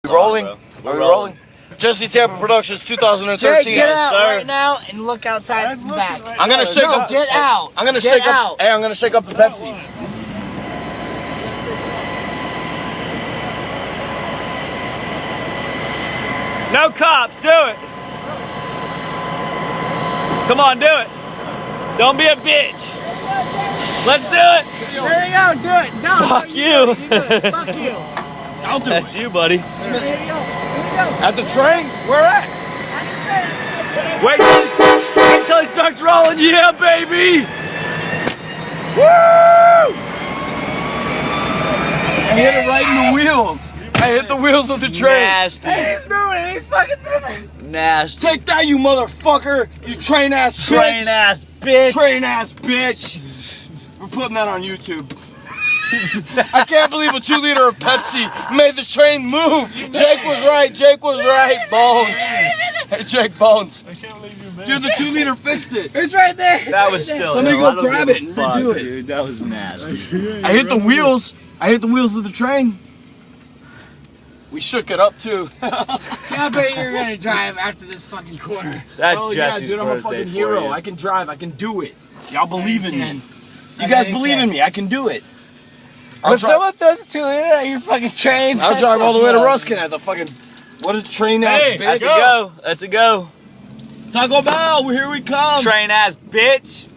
rolling? Bro. Are we rolling? Jesse Tampa Productions 2013. Jay, get out sir. right now and look outside and back. I'm gonna shake up. Get out. I'm gonna Get shake out. up. Hey, I'm gonna shake up the Pepsi. No cops, do it. Come on, do it. Don't be a bitch. Let's do it. There you go. Do it. No. Fuck no, you. do it. Fuck you. I'll do That's you, buddy. There you go. Here you go. At the train? Where at? Wait till he starts rolling. Yeah, baby. Woo! I hit it right in the wheels. I hit the wheels of the train. Nasty. Hey, he's moving. He's fucking moving. Nasty. Take that, you motherfucker! You train ass bitch! Train ass bitch. Train ass bitch! We're putting that on YouTube. I can't believe a 2 liter of Pepsi made the train move. Jake was right. Jake was right. Bones. Hey, Jake, Bones. I can't believe you, man. Dude, the 2 liter fixed it. It's right there. That was still. Somebody no, go I don't grab give it a and fuck, redo it. Dude, that was nasty. I hit the wheels. I hit the wheels of the train. We shook it up too. I bet you're gonna drive after this fucking corner. That's Oh yeah, Jesse's dude, I'm a birthday fucking for hero. you. I can drive. I can do it. Y'all believe in me. You I guys know you believe can. in me. I can do it. When someone throws a 2 liter at your fucking train, I'll that's drive all the way to awesome. Ruskin at the fucking. What is train ass Hey, bitch? That's a go. That's a go. Taco Bell, here we come. Train ass bitch.